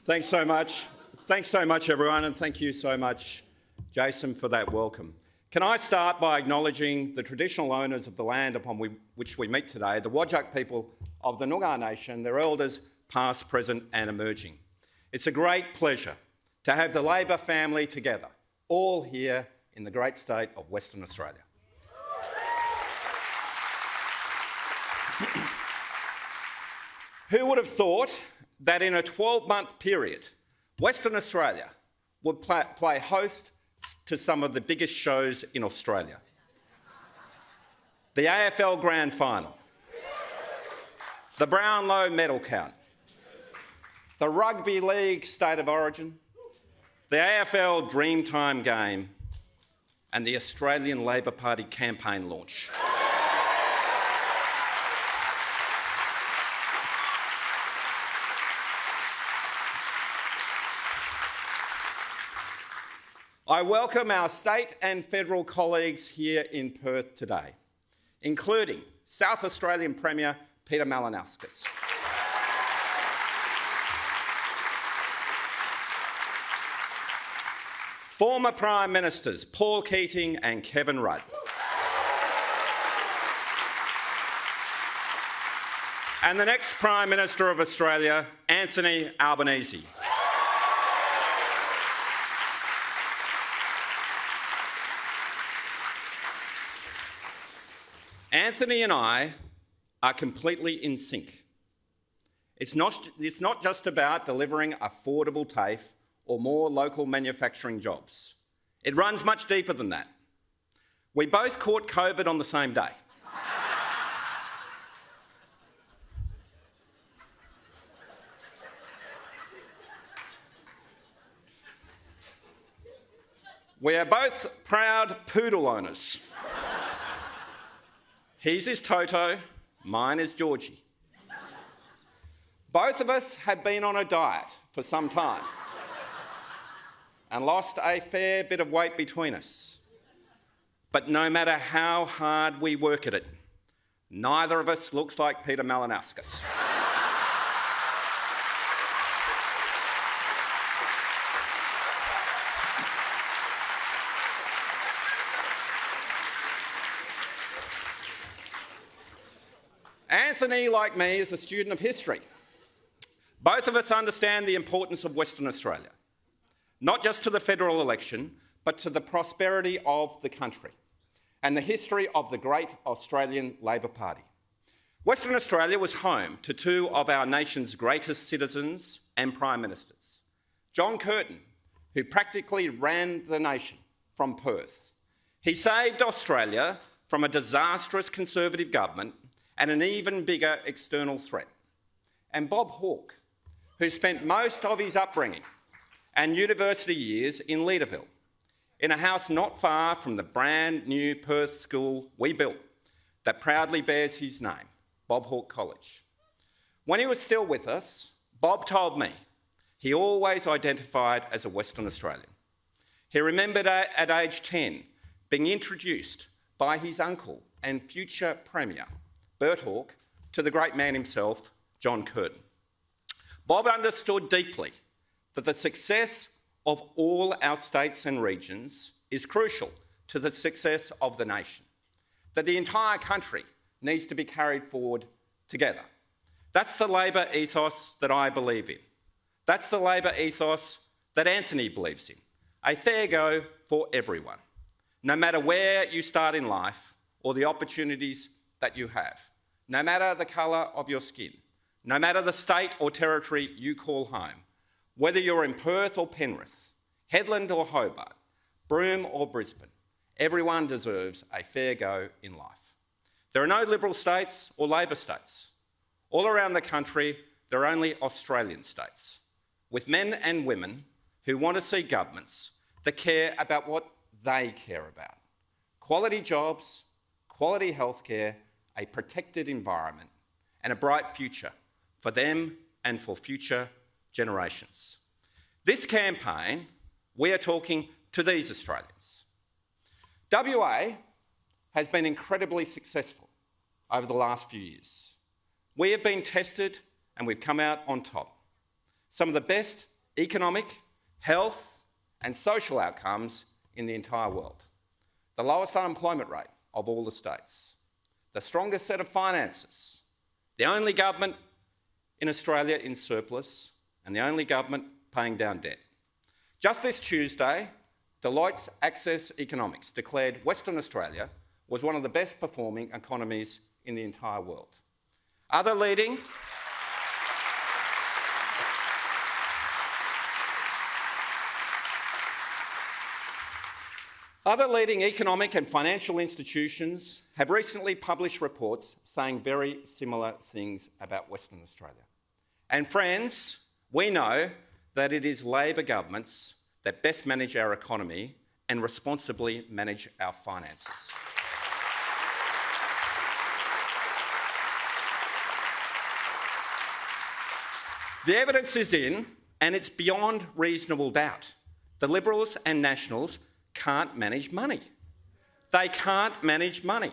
Thanks so much. Thanks so much, everyone, and thank you so much, Jason, for that welcome. Can I start by acknowledging the traditional owners of the land upon which we meet today, the Whadjuk people of the Noongar Nation, their elders past, present and emerging. It's a great pleasure to have the Labor family together, all here in the great state of Western Australia. Who would have thought that in a 12-month period, Western Australia would play host to some of the biggest shows in Australia? The AFL Grand Final, the Brownlow medal count, the Rugby League State of Origin, the AFL Dreamtime game, and the Australian Labor Party campaign launch. I welcome our state and federal colleagues here in Perth today, including South Australian Premier Peter Malinauskas, former Prime Ministers Paul Keating and Kevin Rudd, and the next Prime Minister of Australia, Anthony Albanese. Anthony and I are completely in sync. It's not just about delivering affordable TAFE or more local manufacturing jobs. It runs much deeper than that. We both caught COVID on the same day. We are both proud poodle owners. His is Toto, mine is Georgie. Both of us have been on a diet for some time and lost a fair bit of weight between us. But no matter how hard we work at it, neither of us looks like Peter Malinauskas. Anthony, like me, is a student of history. Both of us understand the importance of Western Australia, not just to the federal election, but to the prosperity of the country and the history of the great Australian Labor Party. Western Australia was home to two of our nation's greatest citizens and Prime Ministers. John Curtin, who practically ran the nation from Perth. He saved Australia from a disastrous Conservative government and an even bigger external threat. And Bob Hawke, who spent most of his upbringing and university years in Leederville, in a house not far from the brand new Perth school we built that proudly bears his name, Bob Hawke College. When he was still with us, Bob told me he always identified as a Western Australian. He remembered at age 10 being introduced by his uncle and future Premier, Bert Hawke, to the great man himself, John Curtin. Bob understood deeply that the success of all our states and regions is crucial to the success of the nation, that the entire country needs to be carried forward together. That's the Labor ethos that I believe in. That's the Labor ethos that Anthony believes in. A fair go for everyone, no matter where you start in life or the opportunities that you have, no matter the colour of your skin, no matter the state or territory you call home, whether you're in Perth or Penrith, Headland or Hobart, Broome or Brisbane, everyone deserves a fair go in life. There are no Liberal states or Labor states. All around the country, there are only Australian states, with men and women who want to see governments that care about what they care about. Quality jobs, quality healthcare, a protected environment, and a bright future for them and for future generations. This campaign, we are talking to these Australians. WA has been incredibly successful over the last few years. We have been tested and we've come out on top. Some of the best economic, health and social outcomes in the entire world. The lowest unemployment rate of all the states. The strongest set of finances. The only government in Australia in surplus and the only government paying down debt. Just this Tuesday, Deloitte's Access Economics declared Western Australia was one of the best performing economies in the entire world. Other leading economic and financial institutions have recently published reports saying very similar things about Western Australia. And friends, we know that it is Labor governments that best manage our economy and responsibly manage our finances. The evidence is in, and it's beyond reasonable doubt. The Liberals and Nationals can't manage money. They can't manage money.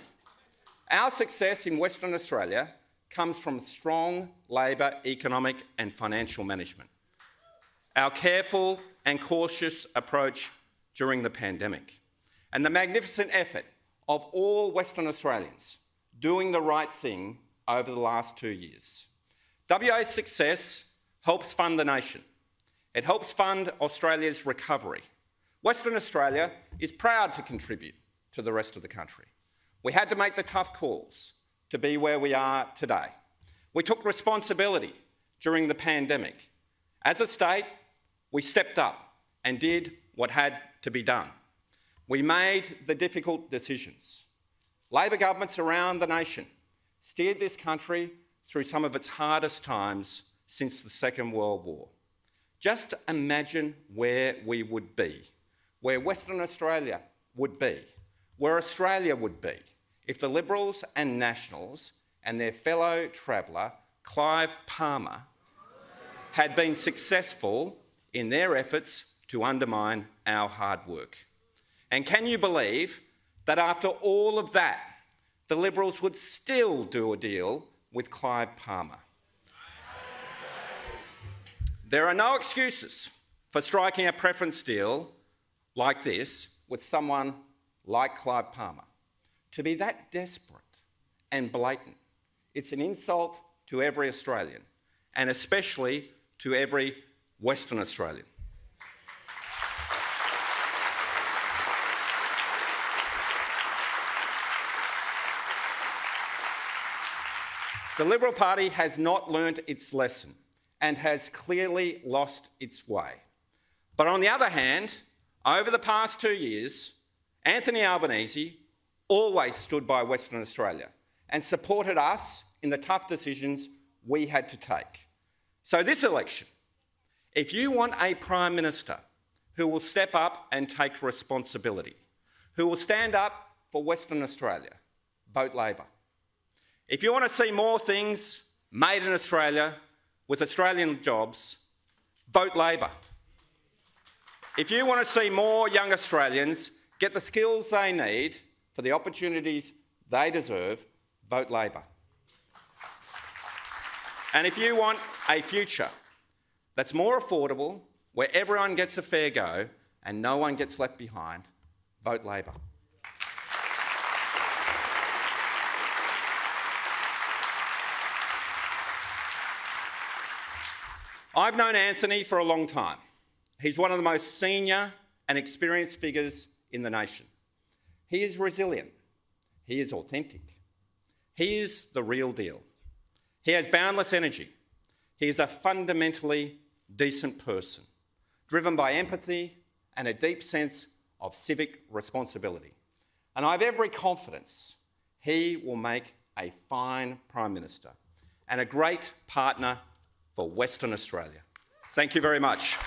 Our success in Western Australia comes from strong Labor economic and financial management. Our careful and cautious approach during the pandemic, and the magnificent effort of all Western Australians doing the right thing over the last 2 years. WA's success helps fund the nation. It helps fund Australia's recovery. Western Australia is proud to contribute to the rest of the country. We had to make the tough calls to be where we are today. We took responsibility during the pandemic. As a state, we stepped up and did what had to be done. We made the difficult decisions. Labor governments around the nation steered this country through some of its hardest times since the Second World War. Just imagine where we would be, where Western Australia would be, where Australia would be if the Liberals and Nationals and their fellow traveller, Clive Palmer, had been successful in their efforts to undermine our hard work. And can you believe that after all of that, the Liberals would still do a deal with Clive Palmer? There are no excuses for striking a preference deal like this with someone like Clive Palmer. To be that desperate and blatant, it's an insult to every Australian, and especially to every Western Australian. The Liberal Party has not learnt its lesson and has clearly lost its way. But on the other hand, over the past 2 years, Anthony Albanese always stood by Western Australia and supported us in the tough decisions we had to take. So this election, if you want a Prime Minister who will step up and take responsibility, who will stand up for Western Australia, vote Labor. If you want to see more things made in Australia with Australian jobs, vote Labor. If you want to see more young Australians get the skills they need for the opportunities they deserve, vote Labor. And if you want a future that's more affordable, where everyone gets a fair go and no one gets left behind, vote Labor. I've known Anthony for a long time. He's one of the most senior and experienced figures in the nation. He is resilient. He is authentic. He is the real deal. He has boundless energy. He is a fundamentally decent person, driven by empathy and a deep sense of civic responsibility. And I have every confidence he will make a fine Prime Minister and a great partner for Western Australia. Thank you very much.